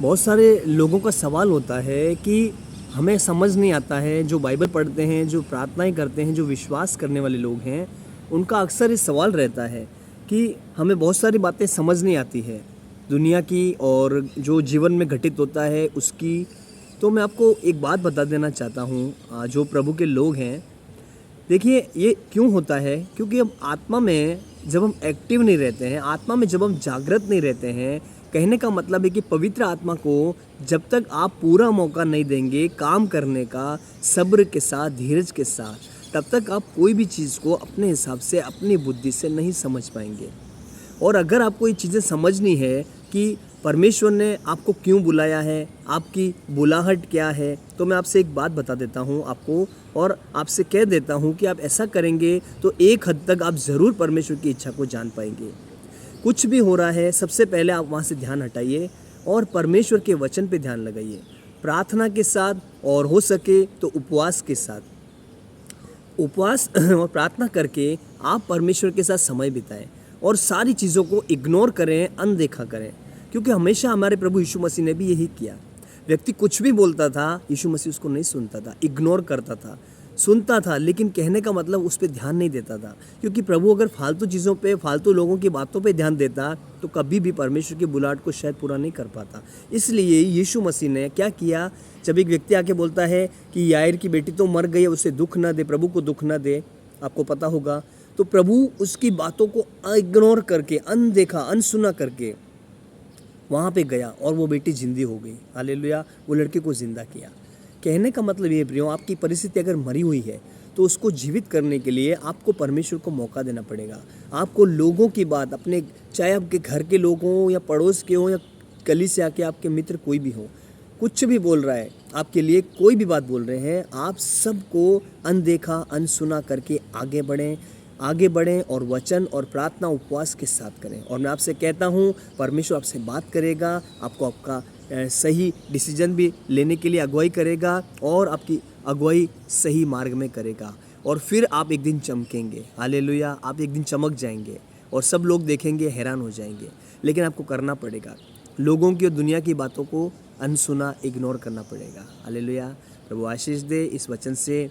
बहुत सारे लोगों का सवाल होता है कि हमें समझ नहीं आता है, जो बाइबल पढ़ते हैं, जो प्रार्थनाएं करते हैं, जो विश्वास करने वाले लोग हैं, उनका अक्सर ये सवाल रहता है कि हमें बहुत सारी बातें समझ नहीं आती है दुनिया की और जो जीवन में घटित होता है उसकी। तो मैं आपको एक बात बता देना चाहता हूँ, जो प्रभु के लोग हैं, देखिए ये क्यों होता है, क्योंकि हम आत्मा में जब हम एक्टिव नहीं रहते हैं, आत्मा में जब हम जागृत नहीं रहते हैं, कहने का मतलब है कि पवित्र आत्मा को जब तक आप पूरा मौका नहीं देंगे काम करने का, सब्र के साथ, धीरज के साथ, तब तक आप कोई भी चीज़ को अपने हिसाब से, अपनी बुद्धि से नहीं समझ पाएंगे। और अगर आपको ये चीज़ें समझनी है कि परमेश्वर ने आपको क्यों बुलाया है, आपकी बुलाहट क्या है, तो मैं आपसे एक बात बता देता हूँ आपको, और आपसे कह देता हूँ कि आप ऐसा करेंगे तो एक हद तक आप ज़रूर परमेश्वर की इच्छा को जान पाएंगे। कुछ भी हो रहा है, सबसे पहले आप वहाँ से ध्यान हटाइए और परमेश्वर के वचन पे ध्यान लगाइए, प्रार्थना के साथ, और हो सके तो उपवास के साथ। उपवास और प्रार्थना करके आप परमेश्वर के साथ समय बिताएं और सारी चीज़ों को इग्नोर करें, अनदेखा करें, क्योंकि हमेशा हमारे प्रभु यीशु मसीह ने भी यही किया। व्यक्ति कुछ भी बोलता था, यीशु मसीह उसको नहीं सुनता था, इग्नोर करता था, सुनता था लेकिन कहने का मतलब उस पर ध्यान नहीं देता था, क्योंकि प्रभु अगर फालतू चीज़ों पे, फालतू लोगों की बातों पे ध्यान देता तो कभी भी परमेश्वर की बुलाहट को शायद पूरा नहीं कर पाता। इसलिए यीशु मसीह ने क्या किया, जब एक व्यक्ति आके बोलता है कि याईर की बेटी तो मर गई है, उसे दुख ना दे, प्रभु को दुख ना दे, आपको पता होगा, तो प्रभु उसकी बातों को इग्नोर करके, अनदेखा, अनसुना करके वहाँ पे गया और वो बेटी जिंदी हो गई। हालेलुया, वो लड़के को जिंदा किया। कहने का मतलब ये प्रियो, आपकी परिस्थिति अगर मरी हुई है तो उसको जीवित करने के लिए आपको परमेश्वर को मौका देना पड़ेगा। आपको लोगों की बात, अपने, चाहे आपके घर के लोग हों या पड़ोस के हों या गली से आके आपके मित्र कोई भी हो, कुछ भी बोल रहा है आपके लिए, कोई भी बात बोल रहे हैं, आप सबको अनदेखा, अनसुना करके आगे बढ़ें और वचन और प्रार्थना, उपवास के साथ करें। और मैं आपसे कहता हूँ परमेश्वर आपसे बात करेगा, आपको आपका सही डिसीजन भी लेने के लिए अगुवाई करेगा और आपकी अगुवाई सही मार्ग में करेगा, और फिर आप एक दिन चमकेंगे। हालेलुया, आप एक दिन चमक जाएंगे और सब लोग देखेंगे, हैरान हो जाएंगे। लेकिन आपको करना पड़ेगा, लोगों की और दुनिया की बातों को अनसुना, इग्नोर करना पड़ेगा। हालेलुया, प्रभु आशीष दे इस वचन से।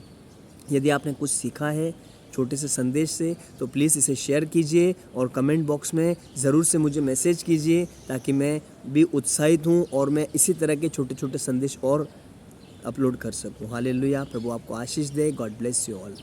यदि आपने कुछ सीखा है छोटे से संदेश से, तो प्लीज़ इसे शेयर कीजिए और कमेंट बॉक्स में ज़रूर से मुझे मैसेज कीजिए, ताकि मैं भी उत्साहित हूँ और मैं इसी तरह के छोटे छोटे संदेश और अपलोड कर सकूँ। हालेलुया, प्रभु आपको आशीष दे। God bless you all.